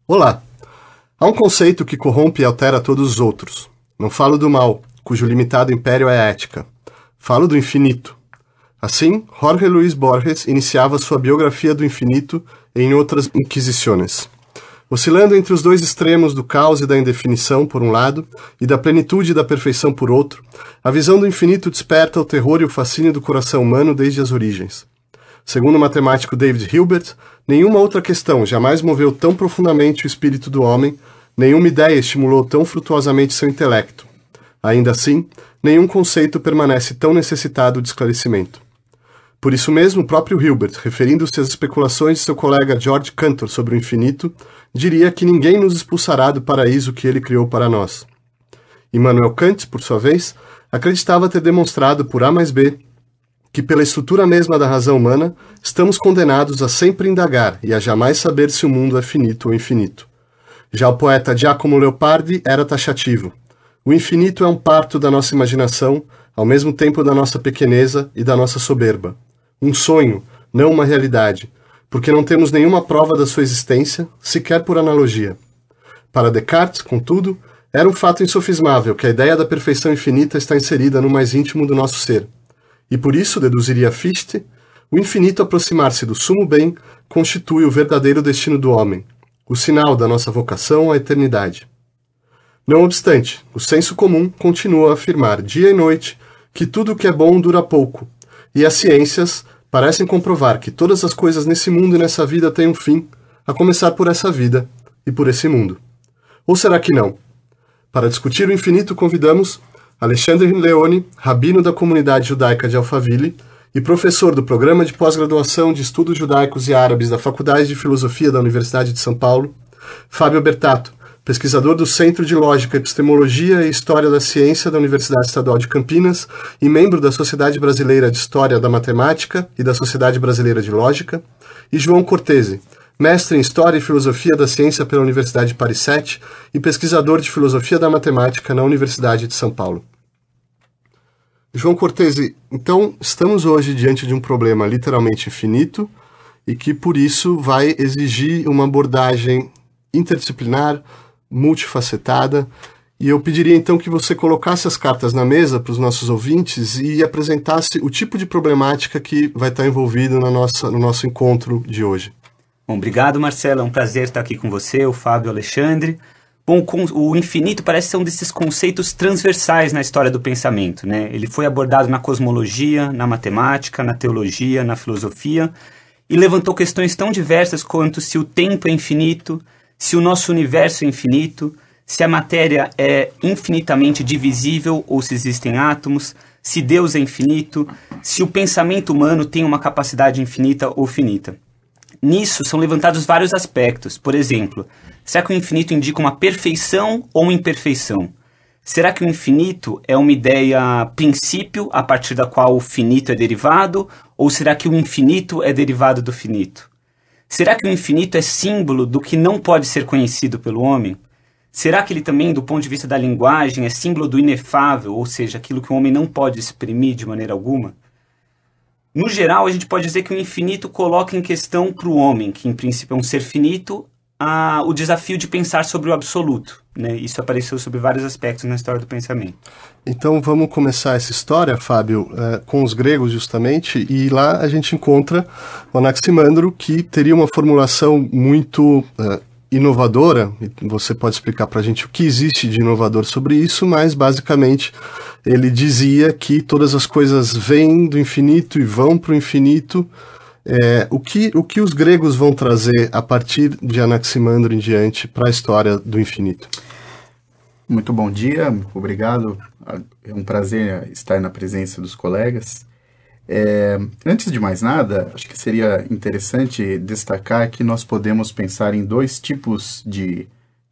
Olá! Há um conceito que corrompe e altera todos os outros. Não falo do mal, cujo limitado império é a ética. Falo do infinito. Assim, Jorge Luis Borges iniciava sua biografia do infinito em Outras Inquisições. Oscilando entre os dois extremos do caos e da indefinição, por um lado, e da plenitude e da perfeição, por outro, a visão do infinito desperta o terror e o fascínio do coração humano desde as origens. Segundo o matemático David Hilbert, nenhuma outra questão jamais moveu tão profundamente o espírito do homem, nenhuma ideia estimulou tão frutuosamente seu intelecto. Ainda assim, nenhum conceito permanece tão necessitado de esclarecimento. Por isso mesmo, o próprio Hilbert, referindo-se às especulações de seu colega George Cantor sobre o infinito, diria que ninguém nos expulsará do paraíso que ele criou para nós. Immanuel Kant, por sua vez, acreditava ter demonstrado por A mais B que pela estrutura mesma da razão humana, estamos condenados a sempre indagar e a jamais saber se o mundo é finito ou infinito. Já o poeta Giacomo Leopardi era taxativo. O infinito é um parto da nossa imaginação, ao mesmo tempo da nossa pequeneza e da nossa soberba. Um sonho, não uma realidade, porque não temos nenhuma prova da sua existência, sequer por analogia. Para Descartes, contudo, era um fato insofismável que a ideia da perfeição infinita está inserida no mais íntimo do nosso ser. E por isso, deduziria Fichte, o infinito aproximar-se do sumo bem constitui o verdadeiro destino do homem, o sinal da nossa vocação à eternidade. Não obstante, o senso comum continua a afirmar dia e noite que tudo o que é bom dura pouco, e as ciências parecem comprovar que todas as coisas nesse mundo e nessa vida têm um fim, a começar por essa vida e por esse mundo. Ou será que não? Para discutir o infinito, convidamos Alexandre Leone, rabino da comunidade judaica de Alphaville e professor do Programa de Pós-Graduação de Estudos Judaicos e Árabes da Faculdade de Filosofia da Universidade de São Paulo, Fábio Bertato, pesquisador do Centro de Lógica, Epistemologia e História da Ciência da Universidade Estadual de Campinas e membro da Sociedade Brasileira de História da Matemática e da Sociedade Brasileira de Lógica, e João Cortese, mestre em História e Filosofia da Ciência pela Universidade de Paris 7 e pesquisador de Filosofia da Matemática na Universidade de São Paulo. João Cortese, então estamos hoje diante de um problema literalmente infinito e que por isso vai exigir uma abordagem interdisciplinar, multifacetada, e eu pediria então que você colocasse as cartas na mesa para os nossos ouvintes e apresentasse o tipo de problemática que vai estar envolvido no nosso encontro de hoje. Bom, obrigado, Marcelo. É um prazer estar aqui com você, o Fábio e o Alexandre. Bom, o infinito parece ser um desses conceitos transversais na história do pensamento, né? Ele foi abordado na cosmologia, na matemática, na teologia, na filosofia, e levantou questões tão diversas quanto se o tempo é infinito, se o nosso universo é infinito, se a matéria é infinitamente divisível ou se existem átomos, se Deus é infinito, se o pensamento humano tem uma capacidade infinita ou finita. Nisso são levantados vários aspectos. Por exemplo, será que o infinito indica uma perfeição ou uma imperfeição? Será que o infinito é uma ideia princípio a partir da qual o finito é derivado? Ou será que o infinito é derivado do finito? Será que o infinito é símbolo do que não pode ser conhecido pelo homem? Será que ele também, do ponto de vista da linguagem, é símbolo do inefável, ou seja, aquilo que o homem não pode exprimir de maneira alguma? No geral, a gente pode dizer que o infinito coloca em questão para o homem, que em princípio é um ser finito, o desafio de pensar sobre o absoluto, né? Isso apareceu sobre vários aspectos na história do pensamento. Então vamos começar essa história, Fábio, com os gregos justamente, e lá a gente encontra o Anaximandro, que teria uma formulação muito inovadora. Você pode explicar para a gente o que existe de inovador sobre isso, mas basicamente ele dizia que todas as coisas vêm do infinito e vão para o infinito. O que os gregos vão trazer a partir de Anaximandro em diante para a história do infinito? Muito bom dia, obrigado. É um prazer estar na presença dos colegas. Antes de mais nada, acho que seria interessante destacar que nós podemos pensar em dois tipos de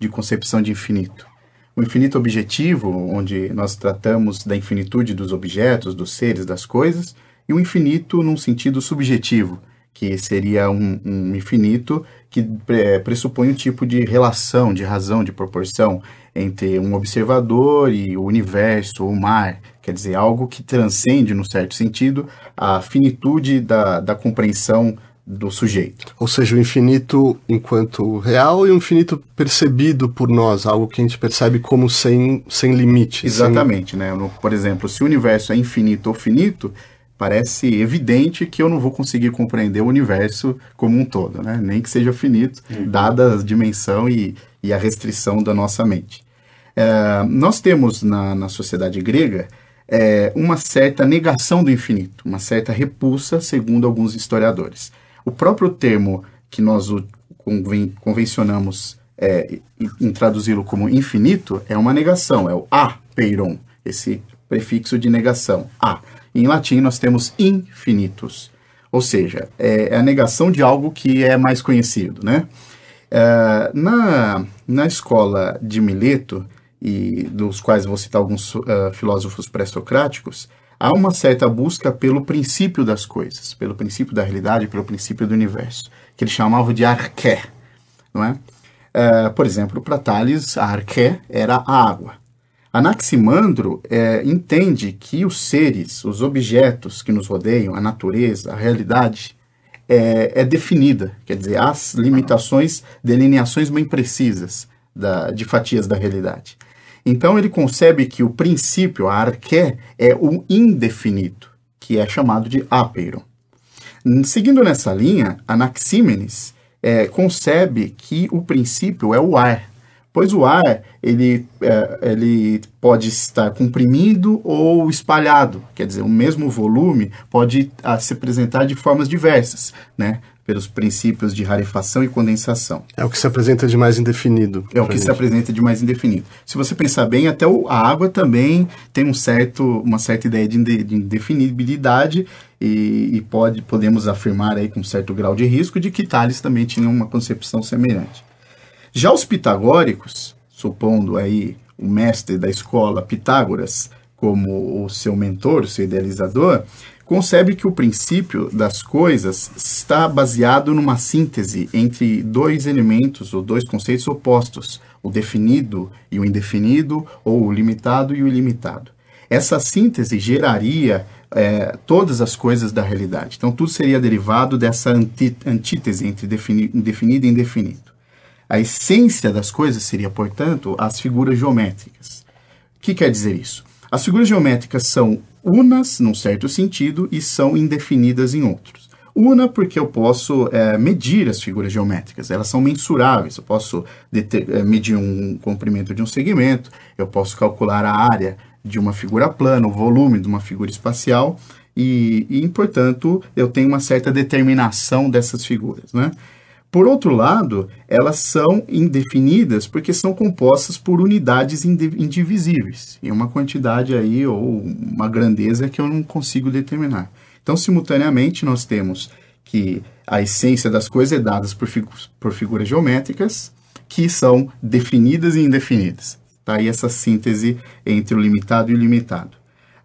concepção de infinito. O infinito objetivo, onde nós tratamos da infinitude dos objetos, dos seres, das coisas, e o infinito num sentido subjetivo, que seria um infinito que pressupõe um tipo de relação, de razão, de proporção entre um observador e o universo, o mar. Quer dizer, algo que transcende, num certo sentido, a finitude da compreensão do sujeito. Ou seja, o infinito enquanto real e o infinito percebido por nós, algo que a gente percebe como sem limite. Exatamente, né? Por exemplo, se o universo é infinito ou finito, parece evidente que eu não vou conseguir compreender o universo como um todo, né? Nem que seja finito, dada a dimensão e a restrição da nossa mente. Nós temos na sociedade grega uma certa negação do infinito, uma certa repulsa, segundo alguns historiadores. O próprio termo que nós convencionamos em traduzi-lo como infinito é uma negação, é o apeiron, esse prefixo de negação, a. Em latim nós temos infinitus, ou seja, é a negação de algo que é mais conhecido, né? Na escola de Mileto, e dos quais vou citar alguns filósofos pré-socráticos, há uma certa busca pelo princípio das coisas, pelo princípio da realidade, pelo princípio do universo, que eles chamavam de arché, não é? Por exemplo, para Tales, a arché era a água. Anaximandro entende que os seres, os objetos que nos rodeiam, a natureza, a realidade, é definida, quer dizer, há limitações, delineações bem precisas de fatias da realidade. Então ele concebe que o princípio, a arché, é o indefinido, que é chamado de apeiron. Seguindo nessa linha, Anaxímenes concebe que o princípio é o ar, pois o ar ele pode estar comprimido ou espalhado, quer dizer, o mesmo volume pode se apresentar de formas diversas, né? Pelos princípios de rarefação e condensação. É o que se apresenta de mais indefinido. É o que se apresenta de mais indefinido. Se você pensar bem, até a água também tem uma certa ideia de indefinibilidade e podemos afirmar aí com certo grau de risco de que Tales também tinha uma concepção semelhante. Já os pitagóricos, supondo aí o mestre da escola Pitágoras como o seu mentor, o seu idealizador, concebe que o princípio das coisas está baseado numa síntese entre dois elementos ou dois conceitos opostos, o definido e o indefinido, ou o limitado e o ilimitado. Essa síntese geraria todas as coisas da realidade. Então, tudo seria derivado dessa antítese entre indefinido e indefinido. A essência das coisas seria, portanto, as figuras geométricas. O que quer dizer isso? As figuras geométricas são unas, num certo sentido, e são indefinidas em outros. Una porque eu posso medir as figuras geométricas, elas são mensuráveis, eu posso medir um comprimento de um segmento, eu posso calcular a área de uma figura plana, o volume de uma figura espacial, e portanto, eu tenho uma certa determinação dessas figuras, né? Por outro lado, elas são indefinidas porque são compostas por unidades indivisíveis, em uma quantidade aí, ou uma grandeza que eu não consigo determinar. Então, simultaneamente, nós temos que a essência das coisas é dada por figuras geométricas que são definidas e indefinidas. Tá aí essa síntese entre o limitado e o ilimitado.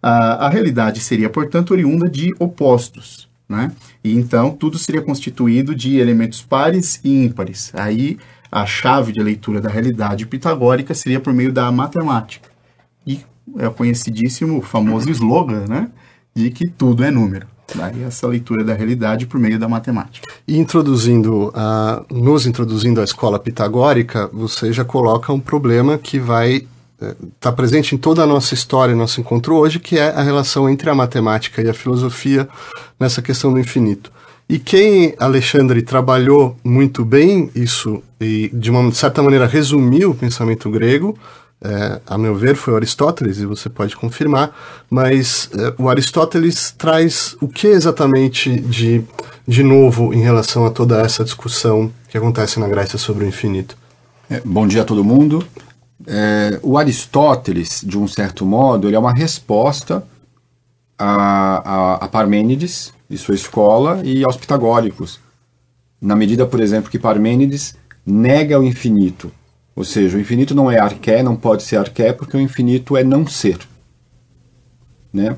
A realidade seria, portanto, oriunda de opostos, né? E então tudo seria constituído de elementos pares e ímpares. Aí a chave de leitura da realidade pitagórica seria por meio da matemática. E é o conhecidíssimo, famoso slogan, né? De que tudo é número. Daí essa leitura da realidade por meio da matemática. E nos introduzindo à escola pitagórica, você já coloca um problema que vai estar presente em toda a nossa história, nosso encontro hoje, que é a relação entre a matemática e a filosofia nessa questão do infinito. E quem, Alexandre, trabalhou muito bem isso e, de uma certa maneira, resumiu o pensamento grego, a meu ver, foi Aristóteles, e você pode confirmar, mas o Aristóteles traz o que exatamente de novo em relação a toda essa discussão que acontece na Grécia sobre o infinito? Bom dia a todo mundo. O Aristóteles, de um certo modo, ele é uma resposta a Parmênides e sua escola e aos pitagóricos, na medida, por exemplo, que Parmênides nega o infinito, ou seja, o infinito não é arqué, não pode ser arqué, porque o infinito é não ser, né?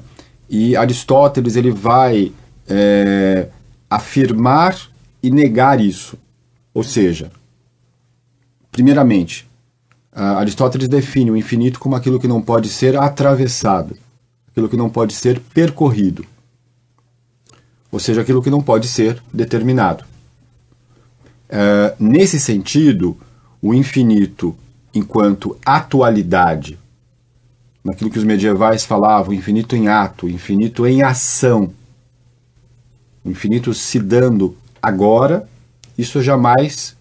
E Aristóteles ele vai afirmar e negar isso, ou seja, primeiramente, Aristóteles define o infinito como aquilo que não pode ser atravessado, aquilo que não pode ser percorrido. ou seja, aquilo que não pode ser determinado. Nesse sentido, o infinito, enquanto atualidade, naquilo que os medievais falavam, infinito em ato, infinito em ação, infinito se dando agora, isso jamais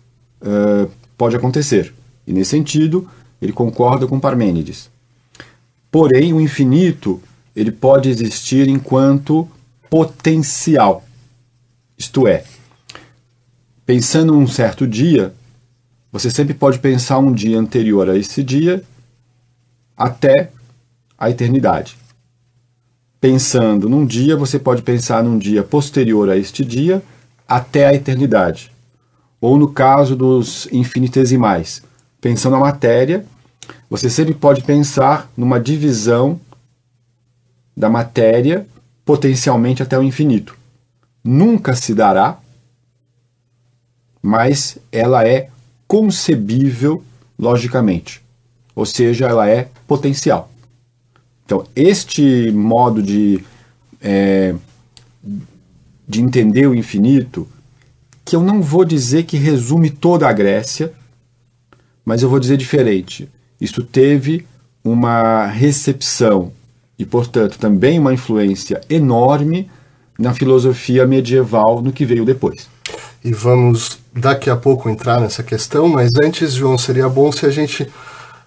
pode acontecer. E nesse sentido, ele concorda com Parmênides. Porém, o infinito ele pode existir enquanto potencial. Isto é, pensando num certo dia, você sempre pode pensar um dia anterior a esse dia até a eternidade. Pensando num dia, você pode pensar num dia posterior a este dia até a eternidade. Ou no caso dos infinitesimais, pensando na matéria, você sempre pode pensar numa divisão da matéria potencialmente até o infinito. Nunca se dará, mas ela é concebível logicamente, ou seja, ela é potencial. Então, este modo de entender o infinito, que eu não vou dizer que resume toda a Grécia, mas eu vou dizer diferente. Isso teve uma recepção e, portanto, também uma influência enorme na filosofia medieval no que veio depois. E vamos daqui a pouco entrar nessa questão, mas antes, João, seria bom se a gente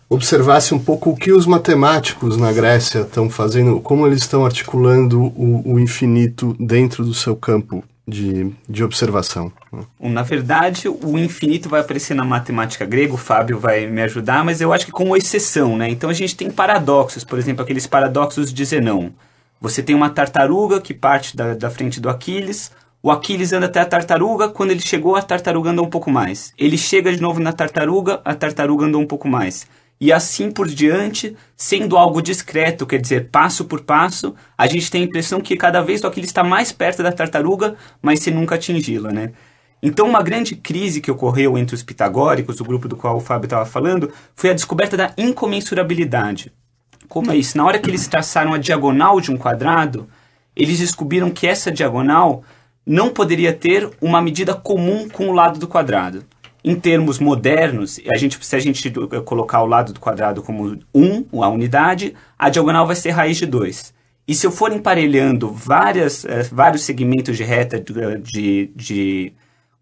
observasse um pouco o que os matemáticos na Grécia estão fazendo, como eles estão articulando o infinito dentro do seu campo de observação. Na verdade, o infinito vai aparecer na matemática grega, o Fábio vai me ajudar, mas eu acho que como exceção, né? Então a gente tem paradoxos, por exemplo, aqueles paradoxos de Zenão. Você tem uma tartaruga que parte da frente do Aquiles, o Aquiles anda até a tartaruga, quando ele chegou, a tartaruga andou um pouco mais. Ele chega de novo na tartaruga, a tartaruga andou um pouco mais. E assim por diante, sendo algo discreto, quer dizer, passo por passo, a gente tem a impressão que cada vez o Aquiles está mais perto da tartaruga, mas sem nunca atingi-la, né? Então, uma grande crise que ocorreu entre os pitagóricos, o grupo do qual o Fábio estava falando, foi a descoberta da incomensurabilidade. Como é isso? Na hora que eles traçaram a diagonal de um quadrado, eles descobriram que essa diagonal não poderia ter uma medida comum com o lado do quadrado. Em termos modernos, se a gente colocar o lado do quadrado como 1, a unidade, a diagonal vai ser raiz de 2. E se eu for emparelhando vários segmentos de reta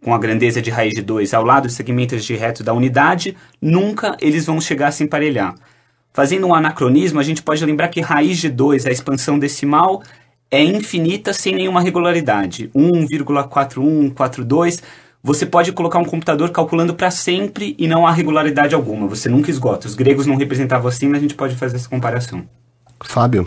com a grandeza de raiz de 2 ao lado dos segmentos de reta da unidade, nunca eles vão chegar a se emparelhar. Fazendo um anacronismo, a gente pode lembrar que raiz de 2, a expansão decimal, é infinita sem nenhuma regularidade. 1,4142... Você pode colocar um computador calculando para sempre e não há regularidade alguma. Você nunca esgota. Os gregos não representavam assim, mas a gente pode fazer essa comparação. Fábio?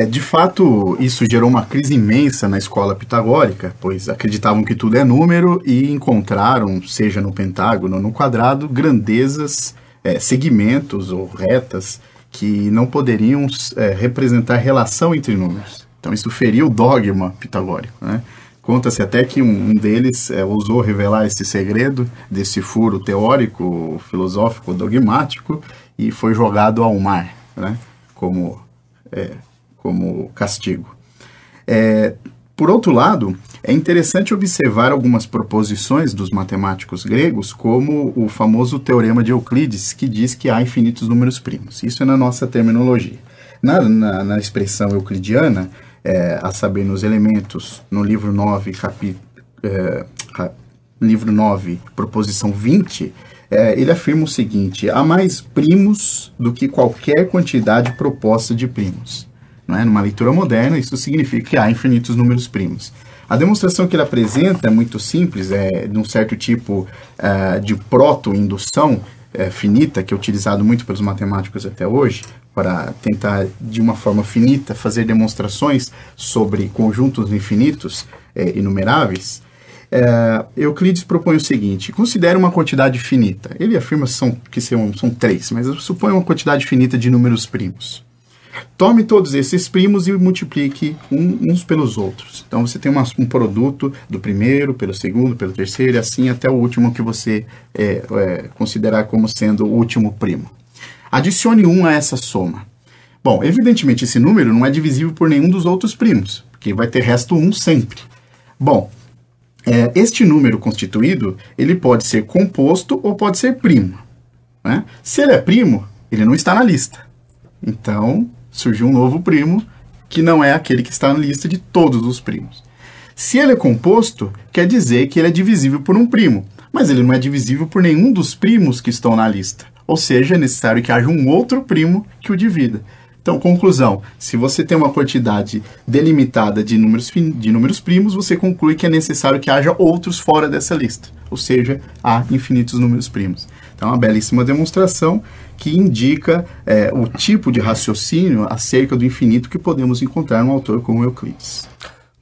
De fato, isso gerou uma crise imensa na escola pitagórica, pois acreditavam que tudo é número e encontraram, seja no pentágono ou no quadrado, grandezas, segmentos ou retas que não poderiam representar relação entre números. Então isso feriu o dogma pitagórico, né? Conta-se até que um deles ousou revelar esse segredo desse furo teórico, filosófico, dogmático, e foi jogado ao mar, né? como castigo. Por outro lado, é interessante observar algumas proposições dos matemáticos gregos, como o famoso Teorema de Euclides, que diz que há infinitos números primos. Isso é na nossa terminologia. Na expressão euclidiana, a saber, nos elementos, no livro 9, livro 9, proposição 20, ele afirma o seguinte: há mais primos do que qualquer quantidade proposta de primos. Não é? Numa leitura moderna, isso significa que há infinitos números primos. A demonstração que ele apresenta é muito simples, de um certo tipo de proto-indução finita, que é utilizado muito pelos matemáticos até hoje, para tentar, de uma forma finita, fazer demonstrações sobre conjuntos infinitos inumeráveis. Euclides propõe o seguinte: considere uma quantidade finita. Ele afirma que são 3, mas suponha uma quantidade finita de números primos. Tome todos esses primos e multiplique uns pelos outros. Então você tem um produto do primeiro, pelo segundo, pelo terceiro, e assim até o último que você considerar como sendo o último primo. Adicione 1 a essa soma. Bom, evidentemente esse número não é divisível por nenhum dos outros primos, porque vai ter resto 1 sempre. Bom, este número constituído, ele pode ser composto ou pode ser primo, né? Se ele é primo, ele não está na lista. Então, surgiu um novo primo que não é aquele que está na lista de todos os primos. Se ele é composto, quer dizer que ele é divisível por um primo, mas ele não é divisível por nenhum dos primos que estão na lista. Ou seja, é necessário que haja um outro primo que o divida. Então, conclusão, se você tem uma quantidade delimitada de números primos, você conclui que é necessário que haja outros fora dessa lista. Ou seja, há infinitos números primos. Então, é uma belíssima demonstração que indica o tipo de raciocínio acerca do infinito que podemos encontrar num autor como Euclides.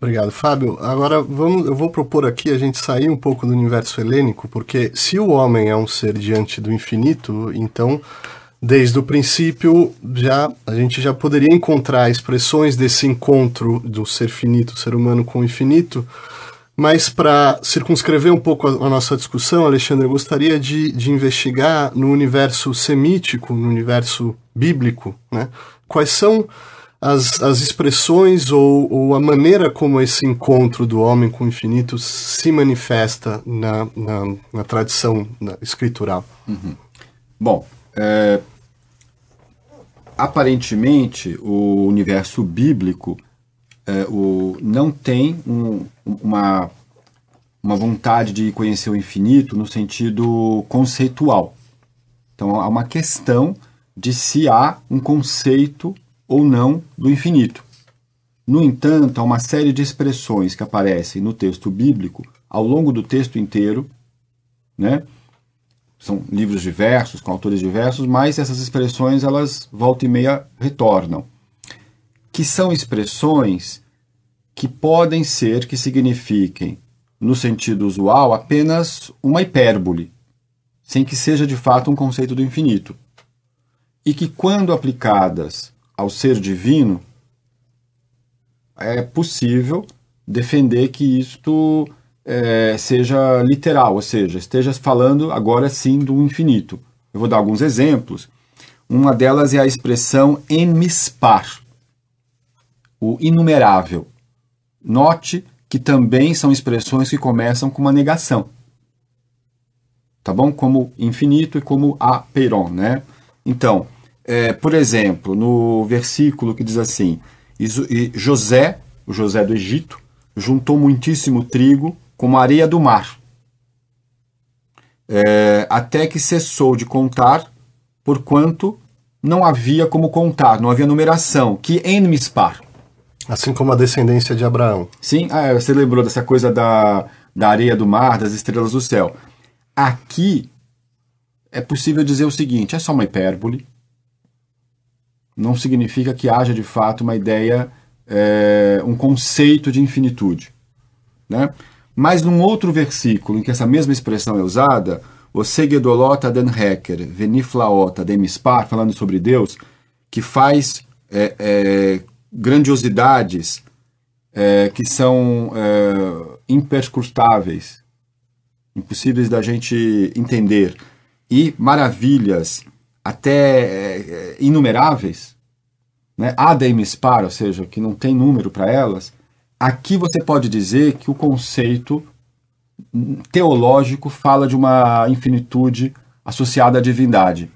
Obrigado, Fábio. Agora, eu vou propor aqui a gente sair um pouco do universo helênico, porque se o homem é um ser diante do infinito, então, desde o princípio, a gente já poderia encontrar expressões desse encontro do ser finito, do ser humano com o infinito, mas para circunscrever um pouco a nossa discussão, Alexandre, eu gostaria de investigar no universo semítico, no universo bíblico, né? Quais são as expressões ou a maneira como esse encontro do homem com o infinito se manifesta na tradição escritural. Uhum. Bom, aparentemente o universo bíblico não tem uma vontade de conhecer o infinito no sentido conceitual. Então há uma questão de se há um conceito ou não do infinito. No entanto, há uma série de expressões que aparecem no texto bíblico ao longo do texto inteiro, né? São livros diversos, com autores diversos, mas essas expressões, elas volta e meia retornam. Que são expressões que podem ser que signifiquem, no sentido usual, apenas uma hipérbole, sem que seja de fato um conceito do infinito. E que, quando aplicadas ao ser divino, é possível defender que isto seja literal, ou seja, esteja falando agora sim do infinito. Eu vou dar alguns exemplos. Uma delas é a expressão en mispar, o inumerável. Note que também são expressões que começam com uma negação. Tá bom? Como infinito e como apeiron, né? Então, por exemplo, no versículo que diz assim, José, o José do Egito, juntou muitíssimo trigo como a areia do mar, até que cessou de contar, porquanto não havia como contar, não havia numeração, que en mispar. Assim como a descendência de Abraão. Sim, você lembrou dessa coisa da areia do mar, das estrelas do céu. Aqui é possível dizer o seguinte, é só uma hipérbole, não significa que haja de fato uma ideia, um conceito de infinitude, né? Mas num outro versículo em que essa mesma expressão é usada, o Segedolota den Heker, Veniflaota den Mispar, falando sobre Deus, que faz grandiosidades que são imperscrutáveis, impossíveis da gente entender, e maravilhas até inumeráveis, né? Adem mispar, ou seja, que não tem número para elas. Aqui você pode dizer que o conceito teológico fala de uma infinitude associada à divindade.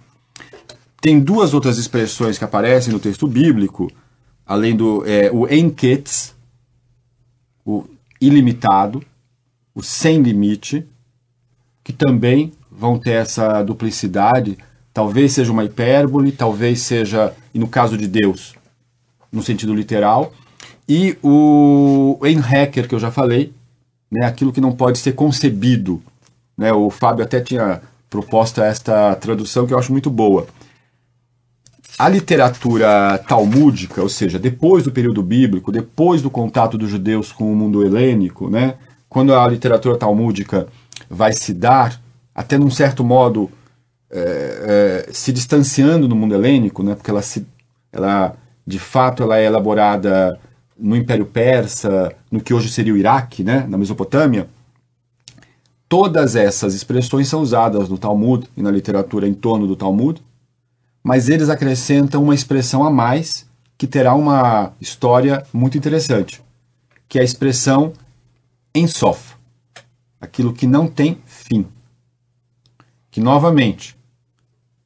Tem duas outras expressões que aparecem no texto bíblico, além do o enketz, o ilimitado, o sem limite, que também vão ter essa duplicidade. Talvez seja uma hipérbole, talvez seja, e no caso de Deus, no sentido literal, e o enheker, que eu já falei, né, aquilo que não pode ser concebido, né? O Fábio até tinha proposto esta tradução que eu acho muito boa. A literatura talmúdica, ou seja, depois do período bíblico, depois do contato dos judeus com o mundo helênico, né, quando a literatura talmúdica vai se dar, até num certo modo, se distanciando do mundo helênico, né, porque ela de fato ela é elaborada no Império Persa, no que hoje seria o Iraque, né, na Mesopotâmia. Todas essas expressões são usadas no Talmud e na literatura em torno do Talmud, mas eles acrescentam uma expressão a mais que terá uma história muito interessante, que é a expressão Ein Sof, aquilo que não tem fim. Que, novamente,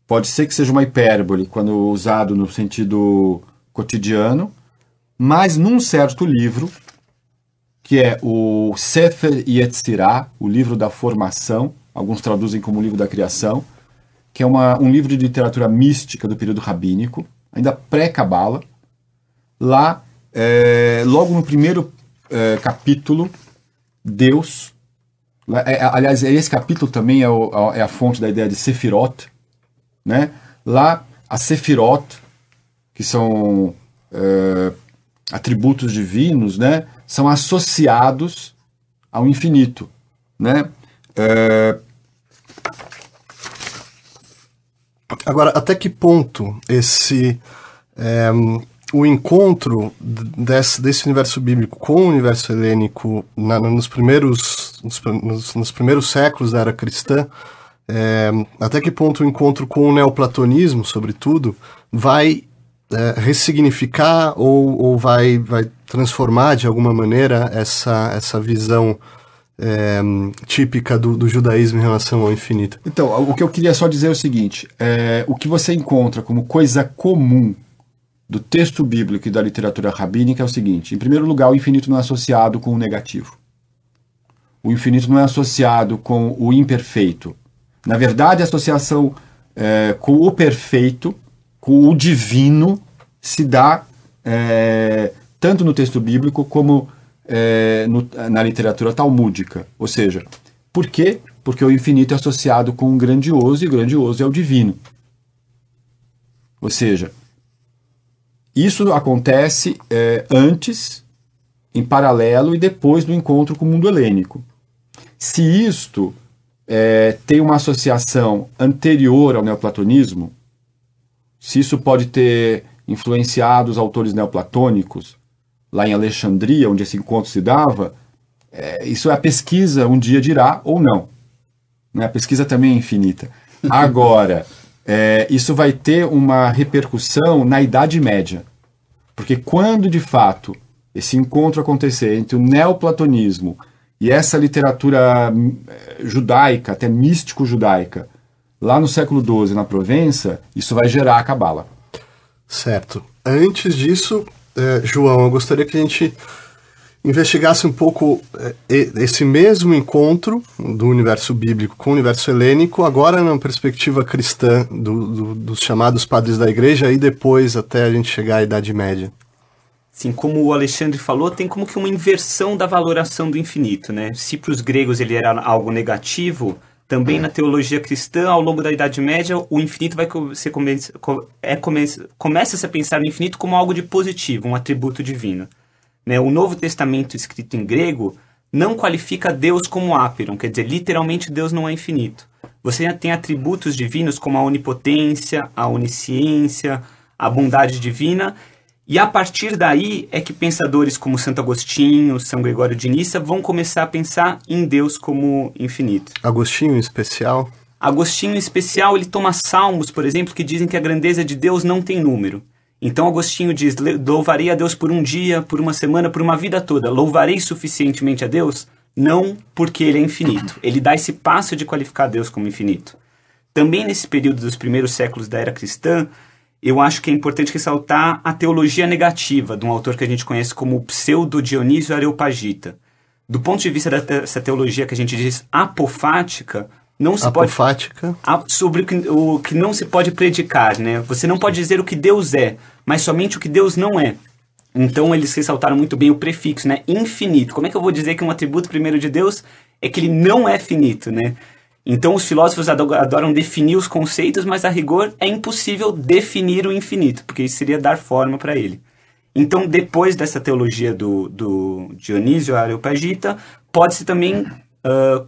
pode ser que seja uma hipérbole quando usado no sentido cotidiano, mas num certo livro, que é o Sefer Yetzirah, o livro da formação, alguns traduzem como livro da criação, que é um livro de literatura mística do período rabínico, ainda pré-Cabala. Lá, logo no primeiro capítulo, Deus... aliás, esse capítulo também é a fonte da ideia de Sefirot, né? Lá, a Sefirot, que são atributos divinos, né? São associados ao infinito, né? Agora, até que ponto o encontro desse universo bíblico com o universo helênico nos primeiros séculos da era cristã, até que ponto o encontro com o neoplatonismo, sobretudo, vai ressignificar ou vai transformar de alguma maneira essa visão típica do judaísmo em relação ao infinito? Então, o que eu queria só dizer é o seguinte, o que você encontra como coisa comum do texto bíblico e da literatura rabínica é o seguinte: em primeiro lugar, o infinito não é associado com o negativo. O infinito não é associado com o imperfeito. Na verdade, a associação com o perfeito, com o divino, se dá tanto no texto bíblico como na literatura talmúdica. Ou seja, por quê? Porque o infinito é associado com o grandioso, e o grandioso é o divino. Ou seja, isso acontece antes, em paralelo e depois do encontro com o mundo helênico. Se isto tem uma associação anterior ao neoplatonismo, se isso pode ter influenciado os autores neoplatônicos, lá em Alexandria, onde esse encontro se dava, isso a pesquisa um dia dirá ou não. A pesquisa também é infinita. Agora, isso vai ter uma repercussão na Idade Média. Porque quando, de fato, esse encontro acontecer entre o neoplatonismo e essa literatura judaica, até místico-judaica, lá no século XII, na Provença, isso vai gerar a Cabala. Certo. Antes disso, João, eu gostaria que a gente investigasse um pouco esse mesmo encontro do universo bíblico com o universo helênico, agora na perspectiva cristã dos chamados padres da igreja e depois até a gente chegar à Idade Média. Sim, como o Alexandre falou, tem como que uma inversão da valoração do infinito, né? Se para os gregos ele era algo negativo, também na teologia cristã, ao longo da Idade Média, o infinito começa-se a pensar no infinito como algo de positivo, um atributo divino. O Novo Testamento, escrito em grego, não qualifica Deus como áperon, quer dizer, literalmente Deus não é infinito. Você tem atributos divinos como a onipotência, a onisciência, a bondade divina, e a partir daí é que pensadores como Santo Agostinho, São Gregório de Nissa vão começar a pensar em Deus como infinito. Agostinho em especial? Agostinho em especial, ele toma salmos, por exemplo, que dizem que a grandeza de Deus não tem número. Então Agostinho diz, louvarei a Deus por um dia, por uma semana, por uma vida toda. Louvarei suficientemente a Deus? Não, porque ele é infinito. Ele dá esse passo de qualificar Deus como infinito. Também nesse período dos primeiros séculos da era cristã, eu acho que é importante ressaltar a teologia negativa de um autor que a gente conhece como Pseudo-Dionísio Areopagita. Do ponto de vista dessa teologia que a gente diz apofática, não se apofática. Sobre o que não se pode predicar, né? Você não pode dizer o que Deus é, mas somente o que Deus não é. Então eles ressaltaram muito bem o prefixo, né? Infinito. Como é que eu vou dizer que um atributo primeiro de Deus é que ele não é finito, né? Então os filósofos adoram definir os conceitos, mas a rigor é impossível definir o infinito, porque isso seria dar forma para ele. Então depois dessa teologia do Dionísio Areopagita, pode-se também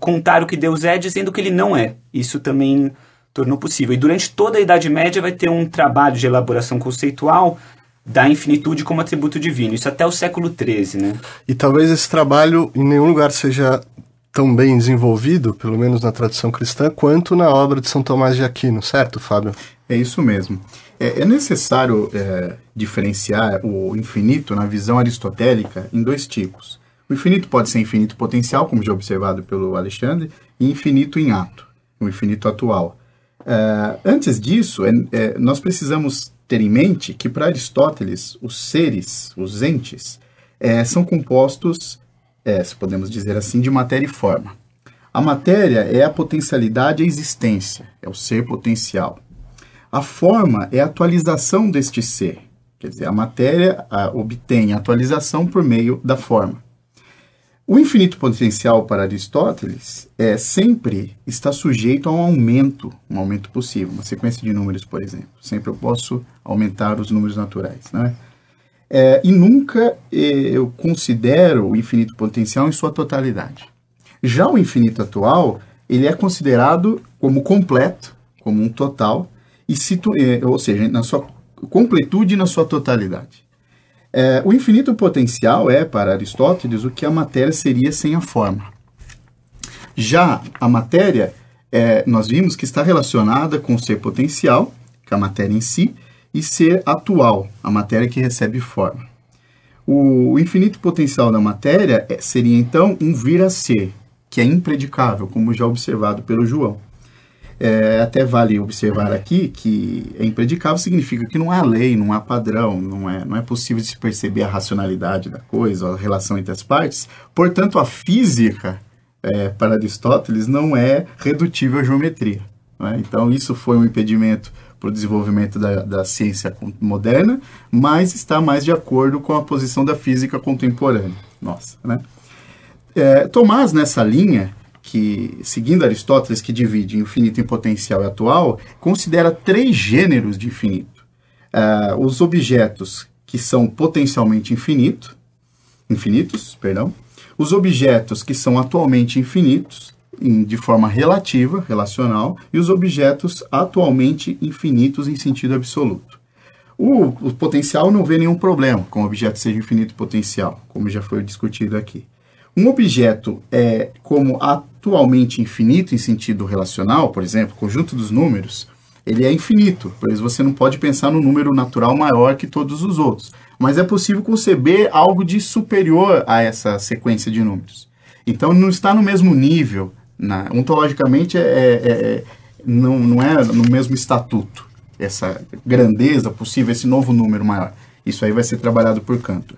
contar o que Deus é dizendo que ele não é. Isso também tornou possível. E durante toda a Idade Média vai ter um trabalho de elaboração conceitual da infinitude como atributo divino. Isso até o século XIII, né? E talvez esse trabalho em nenhum lugar seja tão bem desenvolvido, pelo menos na tradição cristã, quanto na obra de São Tomás de Aquino, certo, Fábio? É isso mesmo. É necessário diferenciar o infinito na visão aristotélica em dois tipos. O infinito pode ser infinito potencial, como já observado pelo Alexandre, e infinito em ato, o infinito atual. Antes disso, nós precisamos ter em mente que, para Aristóteles, os seres, os entes, são compostos, se podemos dizer assim, de matéria e forma. A matéria é a potencialidade e a existência, é o ser potencial. A forma é a atualização deste ser, quer dizer, a matéria obtém a atualização por meio da forma. O infinito potencial para Aristóteles sempre está sujeito a um aumento possível, uma sequência de números, por exemplo. Sempre eu posso aumentar os números naturais, né? E nunca eu considero o infinito potencial em sua totalidade. Já o infinito atual, ele é considerado como completo, como um total, ou seja, na sua completude e na sua totalidade. O infinito potencial é, para Aristóteles, o que a matéria seria sem a forma. Já a matéria, nós vimos que está relacionada com o ser potencial, que é a matéria em si, e ser atual, a matéria que recebe forma. O infinito potencial da matéria seria, então, um vir a ser, que é impredicável, como já observado pelo João. Até vale observar aqui que impredicável significa que não há lei, não há padrão, não é possível de se perceber a racionalidade da coisa, a relação entre as partes. Portanto, a física, para Aristóteles, não é redutível à geometria, né? Então, isso foi um impedimento para o desenvolvimento da ciência moderna, mas está mais de acordo com a posição da física contemporânea nossa, né? Tomás, nessa linha, que, seguindo Aristóteles, que divide infinito em potencial e atual, considera 3 gêneros de infinito. Os objetos que são potencialmente infinitos, os objetos que são atualmente infinitos, de forma relativa, relacional, e os objetos atualmente infinitos em sentido absoluto. O potencial não vê nenhum problema com o objeto seja infinito potencial, como já foi discutido aqui. Um objeto como atualmente infinito em sentido relacional, por exemplo, conjunto dos números, ele é infinito, pois você não pode pensar no número natural maior que todos os outros. Mas é possível conceber algo de superior a essa sequência de números. Então, não está no mesmo nível, ontologicamente não é no mesmo estatuto, essa grandeza possível, esse novo número maior. Isso aí vai ser trabalhado por Cantor.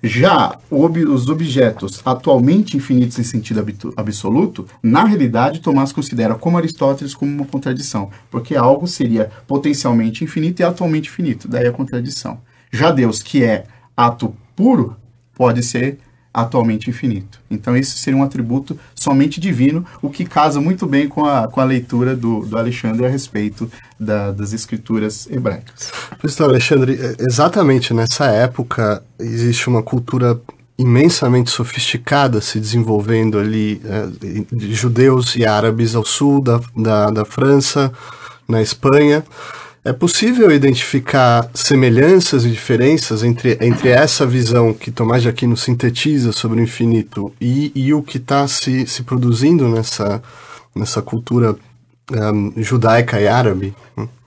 Já os objetos atualmente infinitos em sentido absoluto, na realidade, Tomás considera, como Aristóteles, como uma contradição, porque algo seria potencialmente infinito e atualmente infinito, daí a contradição. Já Deus, que é ato puro, pode ser atualmente infinito. Então, esse seria um atributo somente divino, o que casa muito bem com a leitura do Alexandre a respeito das escrituras hebraicas. Professor Alexandre, exatamente nessa época existe uma cultura imensamente sofisticada se desenvolvendo ali, de judeus e árabes ao sul da França, na Espanha. É possível identificar semelhanças e diferenças entre essa visão que Tomás de Aquino sintetiza sobre o infinito e o que está se produzindo nessa cultura judaica e árabe?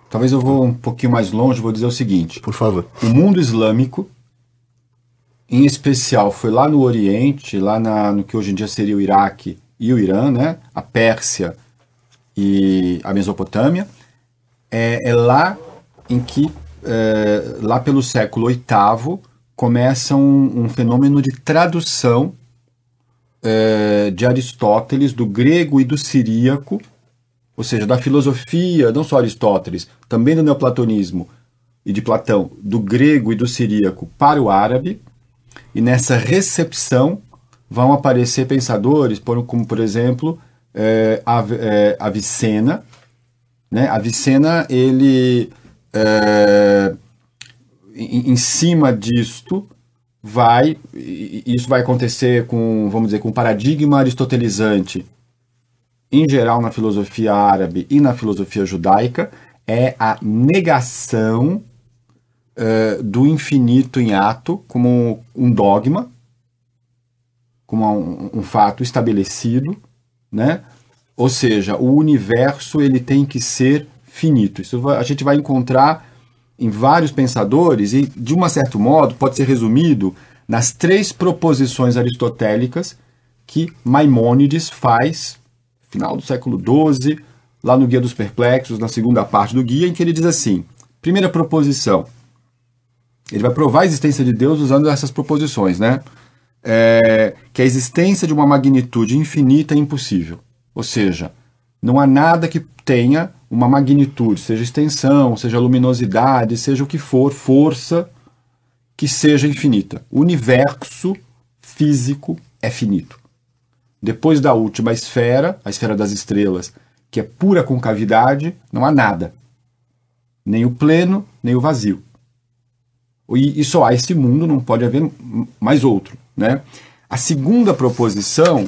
Talvez eu vou um pouquinho mais longe, vou dizer o seguinte. Por favor. O mundo islâmico, em especial, foi lá no Oriente, lá no que hoje em dia seria o Iraque e o Irã, né? A Pérsia e a Mesopotâmia. É lá em que, lá pelo século VIII, começa um fenômeno de tradução de Aristóteles do grego e do siríaco, ou seja, da filosofia, não só Aristóteles, também do neoplatonismo e de Platão, do grego e do siríaco para o árabe, e nessa recepção vão aparecer pensadores como, por exemplo, Avicena, né? Avicena, ele, em cima disto, isso vai acontecer com, vamos dizer, com o paradigma aristotelizante, em geral na filosofia árabe e na filosofia judaica, é a negação do infinito em ato como um dogma, como um fato estabelecido, né? Ou seja, o universo ele tem que ser finito. A gente vai encontrar em vários pensadores e, de um certo modo, pode ser resumido nas 3 proposições aristotélicas que Maimônides faz, final do século XII, lá no Guia dos Perplexos, na segunda parte do Guia, em que ele diz assim, primeira proposição, ele vai provar a existência de Deus usando essas proposições, né? Que a existência de uma magnitude infinita é impossível. Ou seja, não há nada que tenha uma magnitude, seja extensão, seja luminosidade, seja o que for, força, que seja infinita. O universo físico é finito. Depois da última esfera, a esfera das estrelas, que é pura concavidade, não há nada. Nem o pleno, nem o vazio. E só há esse mundo, não pode haver mais outro, né? A segunda proposição,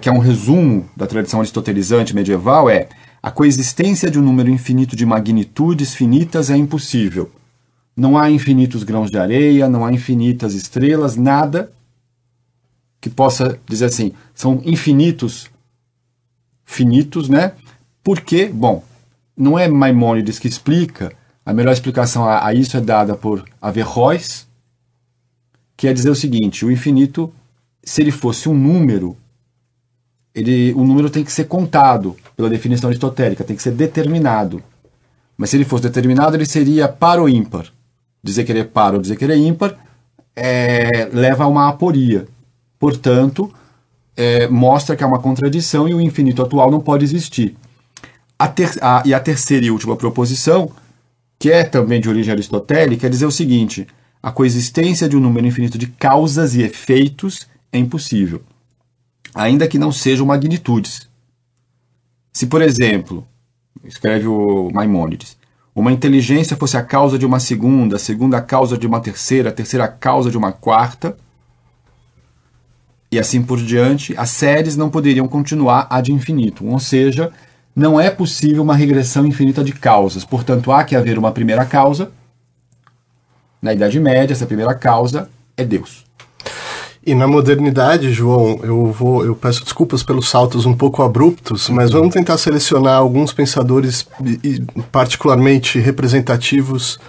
que é um resumo da tradição aristotelizante medieval, é a coexistência de um número infinito de magnitudes finitas é impossível. Não há infinitos grãos de areia, não há infinitas estrelas, nada que possa dizer assim, são infinitos, finitos, né? Porque, bom, não é Maimônides que explica, a melhor explicação a isso é dada por Averroes, que é dizer o seguinte, o infinito, se ele fosse um número, o número tem que ser contado pela definição aristotélica, tem que ser determinado. Mas se ele fosse determinado, ele seria par ou ímpar. Dizer que ele é par ou dizer que ele é ímpar leva a uma aporia. Portanto, mostra que há uma contradição e o infinito atual não pode existir. E a terceira e última proposição, que é também de origem aristotélica, é dizer o seguinte, a coexistência de um número infinito de causas e efeitos é impossível, ainda que não sejam magnitudes. Se, por exemplo, escreve o Maimônides, uma inteligência fosse a causa de uma segunda, a segunda causa de uma terceira, a terceira causa de uma quarta, e assim por diante, as séries não poderiam continuar ad infinitum, ou seja, não é possível uma regressão infinita de causas, portanto há que haver uma primeira causa. Na Idade Média, essa primeira causa é Deus. E na modernidade, João, eu peço desculpas pelos saltos um pouco abruptos, mas vamos tentar selecionar alguns pensadores particularmente representativos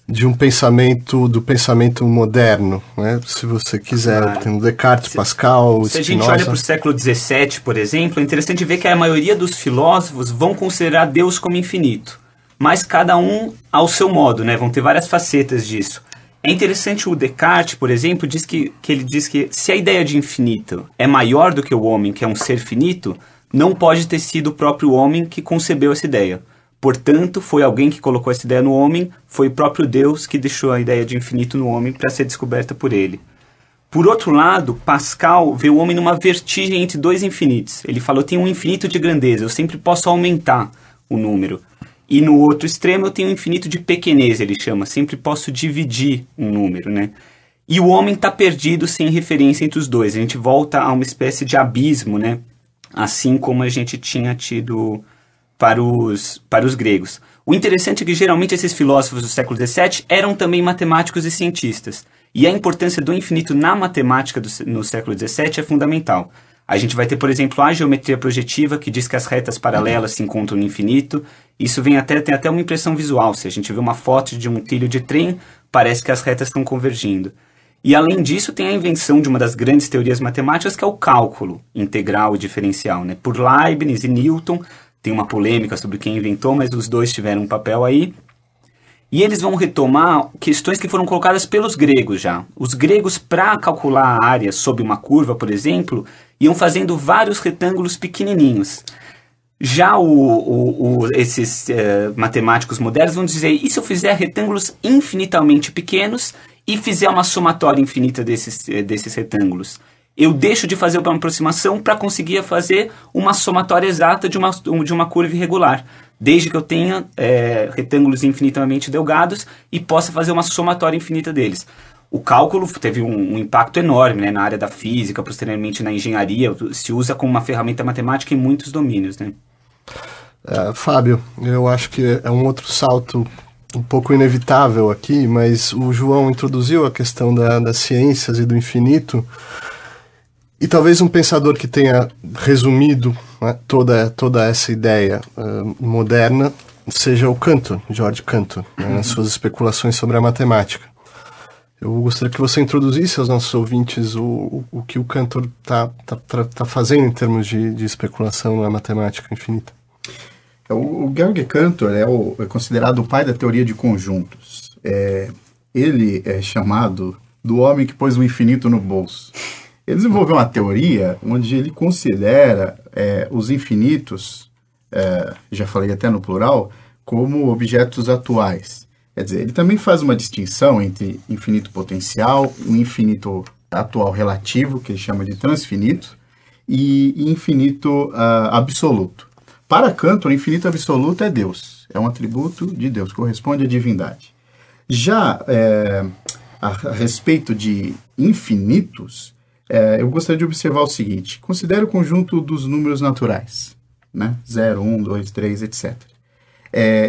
de um pensamento, do pensamento moderno, né? Se você quiser, claro. Tem o Descartes, Pascal, Spinoza. Se a gente olha para o século XVII, por exemplo, é interessante ver que a maioria dos filósofos vão considerar Deus como infinito, mas cada um ao seu modo, né? Vão ter várias facetas disso. É interessante o Descartes, por exemplo, ele diz que se a ideia de infinito é maior do que o homem, que é um ser finito, não pode ter sido o próprio homem que concebeu essa ideia. Portanto, foi alguém que colocou essa ideia no homem, foi o próprio Deus que deixou a ideia de infinito no homem para ser descoberta por ele. Por outro lado, Pascal vê o homem numa vertigem entre dois infinitos. Ele falou, eu tenho um infinito de grandeza, eu sempre posso aumentar o número. E no outro extremo eu tenho um infinito de pequenez, ele chama, sempre posso dividir um número, né? E o homem está perdido sem referência entre os dois. A gente volta a uma espécie de abismo, né? Assim como a gente tinha tido para os gregos. O interessante é que geralmente esses filósofos do século XVII eram também matemáticos e cientistas. E a importância do infinito na matemática no século XVII é fundamental. A gente vai ter, por exemplo, a geometria projetiva, que diz que as retas paralelas se encontram no infinito. Isso tem até uma impressão visual. Se a gente vê uma foto de um trilho de trem, parece que as retas estão convergindo. E além disso, tem a invenção de uma das grandes teorias matemáticas, que é o cálculo integral e diferencial, né? Por Leibniz e Newton. Tem uma polêmica sobre quem inventou, mas os dois tiveram um papel aí. E eles vão retomar questões que foram colocadas pelos gregos já. Os gregos, para calcular a área sob uma curva, por exemplo, iam fazendo vários retângulos pequenininhos. Já esses matemáticos modernos vão dizer, e se eu fizer retângulos infinitamente pequenos e fizer uma somatória infinita desses retângulos? Eu deixo de fazer uma aproximação para conseguir fazer uma somatória exata de uma curva irregular, desde que eu tenha retângulos infinitamente delgados e possa fazer uma somatória infinita deles. O cálculo teve um impacto enorme, né, na área da física, posteriormente na engenharia, se usa como uma ferramenta matemática em muitos domínios, né? Fábio, eu acho que é um outro salto um pouco inevitável aqui, mas o João introduziu a questão das ciências e do infinito. E talvez um pensador que tenha resumido, né, toda essa ideia moderna seja o Cantor, George Cantor, né, nas suas especulações sobre a matemática. Eu gostaria que você introduzisse aos nossos ouvintes o que o Cantor tá fazendo em termos de especulação na matemática infinita. O Georg Cantor é considerado o pai da teoria de conjuntos. Ele é chamado do homem que pôs o infinito no bolso. Ele desenvolveu uma teoria onde ele considera os infinitos, já falei até no plural, como objetos atuais. Quer dizer, ele também faz uma distinção entre infinito potencial, o infinito atual relativo, que ele chama de transfinito, e infinito absoluto. Para Cantor, o infinito absoluto é Deus, é um atributo de Deus, corresponde à divindade. Já a respeito de infinitos, eu gostaria de observar o seguinte: considere o conjunto dos números naturais, né? 0, 1, 2, 3, etc.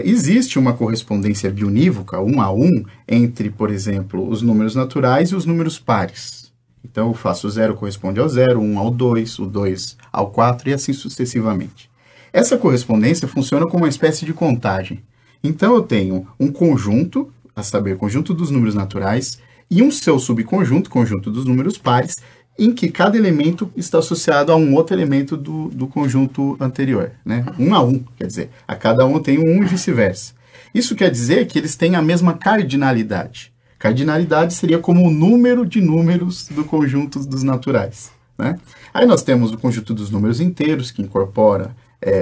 Existe uma correspondência biunívoca, 1 a 1, entre, por exemplo, os números naturais e os números pares. Então, eu faço o 0 corresponde ao 0, 1 ao 2, o 2 ao 4 e assim sucessivamente. Essa correspondência funciona como uma espécie de contagem. Então, eu tenho um conjunto, a saber, conjunto dos números naturais, e um seu subconjunto, conjunto dos números pares, em que cada elemento está associado a um outro elemento do conjunto anterior, né? 1 a 1, quer dizer, a cada um tem um e vice-versa. Isso quer dizer que eles têm a mesma cardinalidade. Cardinalidade seria como o número de números do conjunto dos naturais, né? Aí nós temos o conjunto dos números inteiros, que incorpora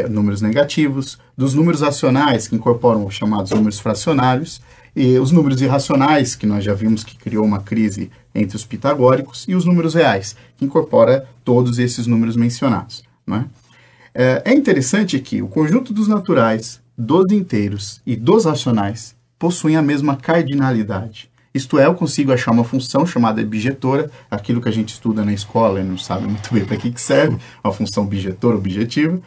números negativos, dos números racionais, que incorporam os chamados números fracionários, e os números irracionais, que nós já vimos que criou uma crise entre os pitagóricos, e os números reais, que incorpora todos esses números mencionados, né? É interessante que o conjunto dos naturais, dos inteiros e dos racionais possuem a mesma cardinalidade. Isto é, eu consigo achar uma função chamada bijetora, aquilo que a gente estuda na escola e não sabe muito bem para que serve, uma função bijetora objetiva,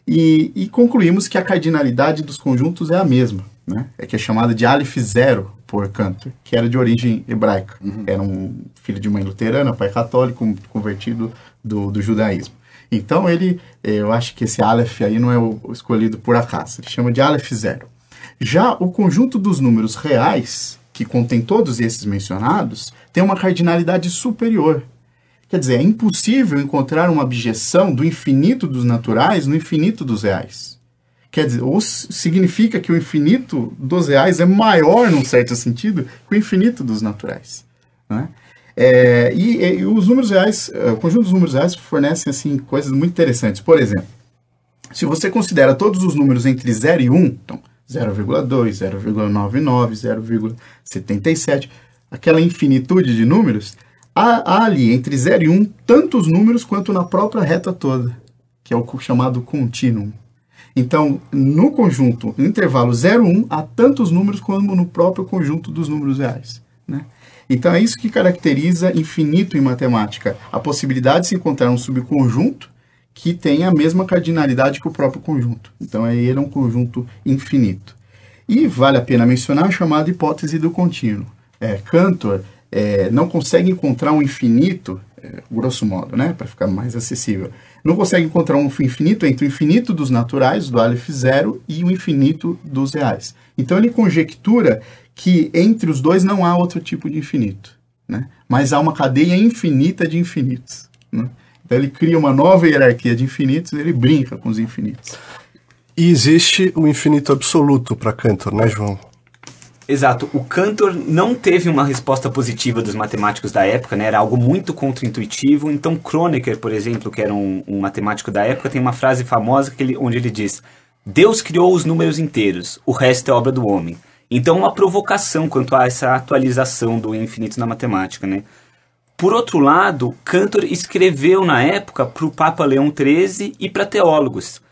e concluímos que a cardinalidade dos conjuntos é a mesma, né? Que é chamada de Aleph Zero por Cantor, que era de origem hebraica. Era um filho de mãe luterana, pai católico, convertido do judaísmo. Então eu acho que esse Aleph aí não é o escolhido por acaso, ele chama de Aleph Zero. Já o conjunto dos números reais, que contém todos esses mencionados, tem uma cardinalidade superior. Quer dizer, é impossível encontrar uma abjeção do infinito dos naturais no infinito dos reais. Quer dizer, ou significa que o infinito dos reais é maior, num certo sentido, que o infinito dos naturais, né? E os números reais, o conjunto dos números reais fornecem assim, coisas muito interessantes. Por exemplo, se você considera todos os números entre 0 e 1, então 0,2, 0,99, 0,77, aquela infinitude de números, há ali entre 0 e 1 tantos números quanto na própria reta toda, que é o chamado contínuo. Então, no conjunto, no intervalo 0, 1, há tantos números como no próprio conjunto dos números reais, né? Então, é isso que caracteriza infinito em matemática, a possibilidade de se encontrar um subconjunto que tenha a mesma cardinalidade que o próprio conjunto. Então, ele é um conjunto infinito. E vale a pena mencionar a chamada hipótese do contínuo. Cantor não consegue encontrar um infinito, grosso modo, né, para ficar mais acessível, não consegue encontrar um infinito entre o infinito dos naturais, do Aleph Zero, e o infinito dos reais. Então ele conjectura que entre os dois não há outro tipo de infinito, né, mas há uma cadeia infinita de infinitos, né? Então ele cria uma nova hierarquia de infinitos, ele brinca com os infinitos. E existe o infinito absoluto para Cantor, né, João? Exato. O Cantor não teve uma resposta positiva dos matemáticos da época, né? Era algo muito contraintuitivo. Então, Kronecker, por exemplo, que era um matemático da época, tem uma frase famosa onde ele diz: Deus criou os números inteiros, o resto é obra do homem. Então, uma provocação quanto a essa atualização do infinito na matemática, né? Por outro lado, Cantor escreveu na época para o Papa Leão XIII e para teólogos,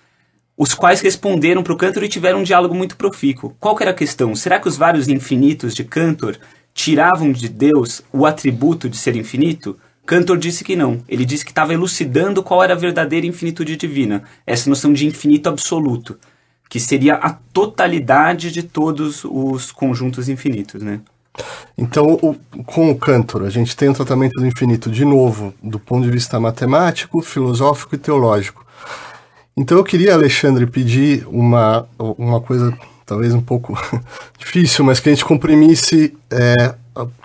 os quais responderam para o Cantor e tiveram um diálogo muito profícuo. Qual que era a questão? Será que os vários infinitos de Cantor tiravam de Deus o atributo de ser infinito? Cantor disse que não. Ele disse que estava elucidando qual era a verdadeira infinitude divina, essa noção de infinito absoluto, que seria a totalidade de todos os conjuntos infinitos, né? Então, com o Cantor, a gente tem um tratamento do infinito, de novo, do ponto de vista matemático, filosófico e teológico. Então, eu queria, Alexandre, pedir uma coisa talvez um pouco difícil, mas que a gente comprimisse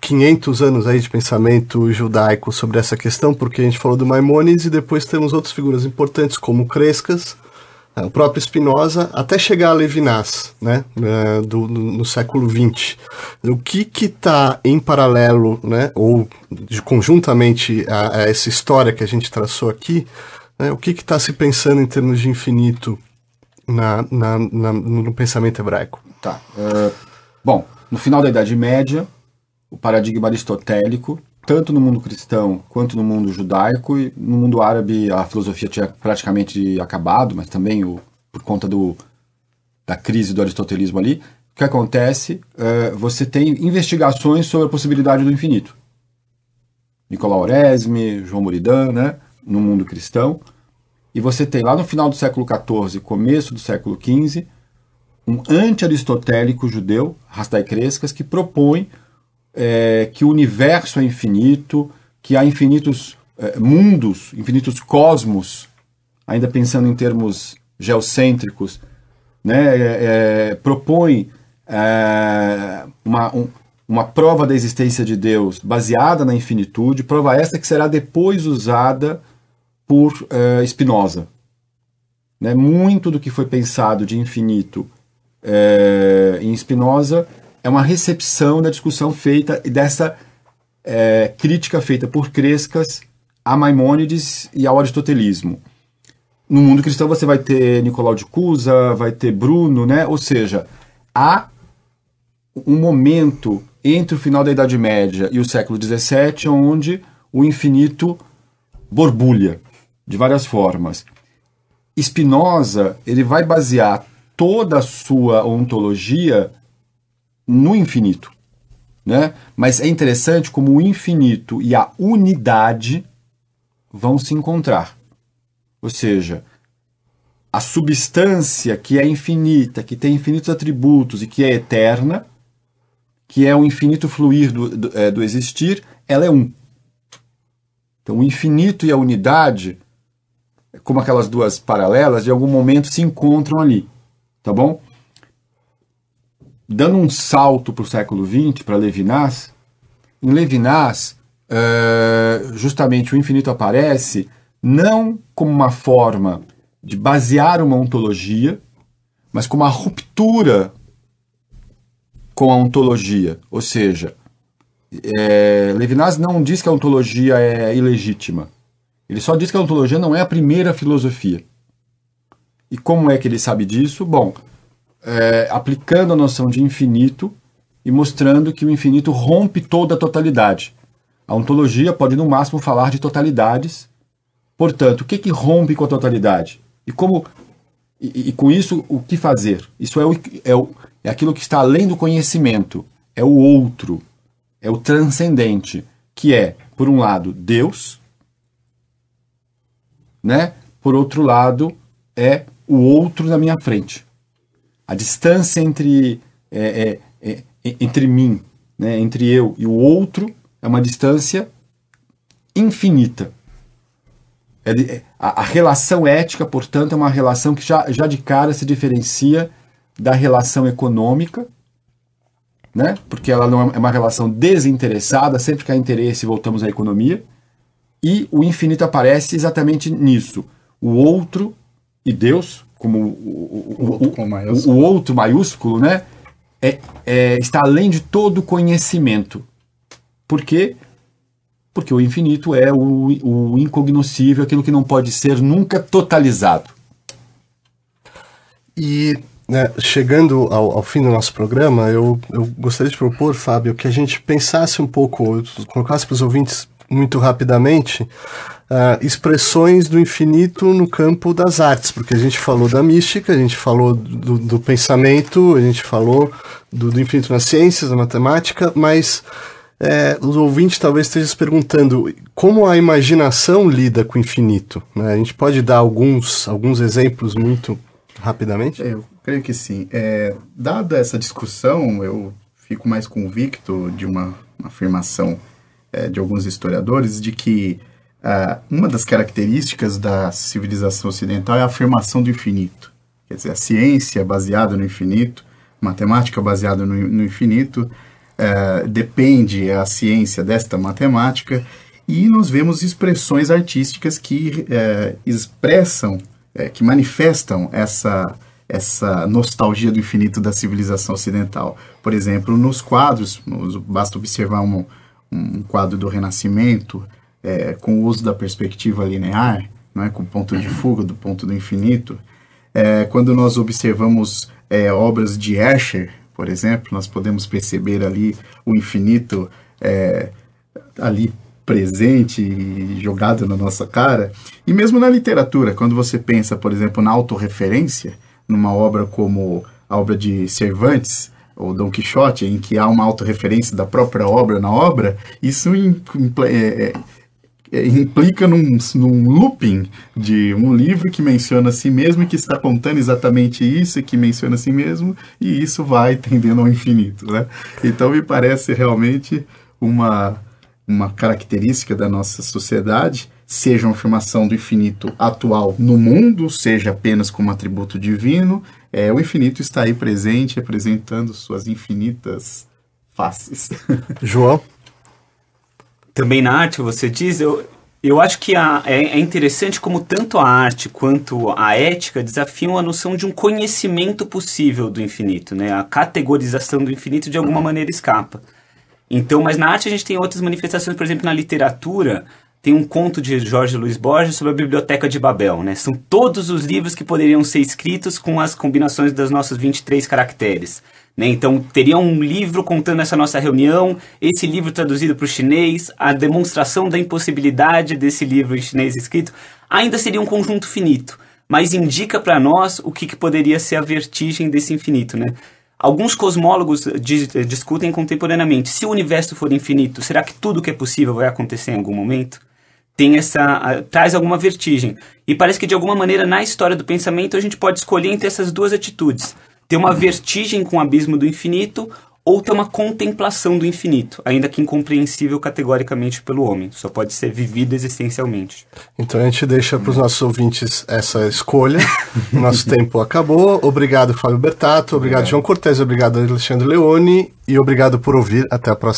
500 anos aí de pensamento judaico sobre essa questão, porque a gente falou do Maimônides e depois temos outras figuras importantes, como Crescas, o próprio Spinoza, até chegar a Levinas, né, no século XX. O que está em paralelo, né, ou conjuntamente a essa história que a gente traçou aqui, né, o que está se pensando em termos de infinito no pensamento hebraico? Tá. Bom, no final da Idade Média, o paradigma aristotélico, tanto no mundo cristão quanto no mundo judaico, e no mundo árabe a filosofia tinha praticamente acabado, mas também por conta da crise do aristotelismo ali, o que acontece? Você tem investigações sobre a possibilidade do infinito. Nicolau Oresme, João Buridan, né, no mundo cristão, e você tem lá no final do século XIV, começo do século XV, um anti-aristotélico judeu, Hasdai Crescas, que propõe que o universo é infinito, que há infinitos mundos, infinitos cosmos, ainda pensando em termos geocêntricos, né, propõe uma prova da existência de Deus baseada na infinitude, prova essa que será depois usada por Spinoza. Né, muito do que foi pensado de infinito em Spinoza é uma recepção da discussão feita e dessa crítica feita por Crescas a Maimônides e ao aristotelismo. No mundo cristão você vai ter Nicolau de Cusa, vai ter Bruno, né? Ou seja, há um momento entre o final da Idade Média e o século XVII onde o infinito borbulha de várias formas. Spinoza, ele vai basear toda a sua ontologia no infinito, né? Mas é interessante como o infinito e a unidade vão se encontrar. Ou seja, a substância que é infinita, que tem infinitos atributos e que é eterna, que é o infinito fluir do existir, ela é um. Então o infinito e a unidade, como aquelas duas paralelas, de algum momento se encontram ali, tá bom? Dando um salto para o século XX, para Levinas, em Levinas, justamente o infinito aparece não como uma forma de basear uma ontologia, mas como uma ruptura com a ontologia. Ou seja, Levinas não diz que a ontologia é ilegítima. Ele só diz que a ontologia não é a primeira filosofia. E como é que ele sabe disso? Bom, aplicando a noção de infinito e mostrando que o infinito rompe toda a totalidade. A ontologia pode, no máximo, falar de totalidades. Portanto, o que rompe com a totalidade? E com isso, o que fazer? Isso é aquilo que está além do conhecimento. É o outro. É o transcendente. Que é, por um lado, Deus, né? Por outro lado, é o outro na minha frente. A distância entre mim, né, entre eu e o outro, é uma distância infinita. A relação ética, portanto, é uma relação que já de cara se diferencia da relação econômica, né, porque ela não é uma relação desinteressada, sempre que há interesse voltamos à economia, e o infinito aparece exatamente nisso. O outro e Deus, como o outro maiúsculo, né, está além de todo conhecimento. Por quê? Porque o infinito é o incognoscível, aquilo que não pode ser nunca totalizado. E, né, chegando ao fim do nosso programa, eu gostaria de propor, Fábio, que a gente pensasse um pouco, colocasse para os ouvintes muito rapidamente, expressões do infinito no campo das artes, porque a gente falou da mística, a gente falou do pensamento, a gente falou do infinito nas ciências, na matemática, mas os ouvintes talvez estejam se perguntando como a imaginação lida com o infinito, né? A gente pode dar alguns exemplos muito rapidamente? Eu creio que sim. Dada essa discussão, eu fico mais convicto de uma afirmação de alguns historiadores de que uma das características da civilização ocidental é a afirmação do infinito. Quer dizer, a ciência baseada no infinito, matemática baseada no infinito, depende a ciência desta matemática, e nós vemos expressões artísticas que expressam, que manifestam essa nostalgia do infinito da civilização ocidental. Por exemplo, nos quadros, basta observar um quadro do Renascimento, com o uso da perspectiva linear, não é? Com o ponto de fuga do ponto do infinito. Quando nós observamos obras de Escher, por exemplo, nós podemos perceber ali o infinito ali presente e jogado na nossa cara. E mesmo na literatura, quando você pensa, por exemplo, na autorreferência, numa obra como a obra de Cervantes, ou Dom Quixote, em que há uma autorreferência da própria obra na obra, isso implica num looping de um livro que menciona a si mesmo e que está contando exatamente isso e que menciona a si mesmo, e isso vai tendendo ao infinito, né? Então me parece realmente uma característica da nossa sociedade, seja uma afirmação do infinito atual no mundo, seja apenas como atributo divino, o infinito está aí presente, apresentando suas infinitas faces. João? Também na arte, você diz, eu acho que é interessante como tanto a arte quanto a ética desafiam a noção de um conhecimento possível do infinito, né? A categorização do infinito de alguma maneira escapa. Então, mas na arte a gente tem outras manifestações, por exemplo, na literatura, tem um conto de Jorge Luiz Borges sobre a Biblioteca de Babel, né? São todos os livros que poderiam ser escritos com as combinações das nossas 23 caracteres. Né? Então, teria um livro contando essa nossa reunião, esse livro traduzido para o chinês, a demonstração da impossibilidade desse livro em chinês escrito, ainda seria um conjunto finito, mas indica para nós o que poderia ser a vertigem desse infinito, né? Alguns cosmólogos discutem contemporaneamente, se o universo for infinito, será que tudo que é possível vai acontecer em algum momento? Traz alguma vertigem. E parece que de alguma maneira na história do pensamento a gente pode escolher entre essas duas atitudes. Ter uma vertigem com o abismo do infinito ou ter uma contemplação do infinito, ainda que incompreensível categoricamente pelo homem. Só pode ser vivido existencialmente. Então a gente deixa para os nossos ouvintes essa escolha. Nosso tempo acabou. Obrigado, Fábio Bertato. Obrigado, João Cortez. Obrigado, Alexandre Leone. E obrigado por ouvir. Até a próxima.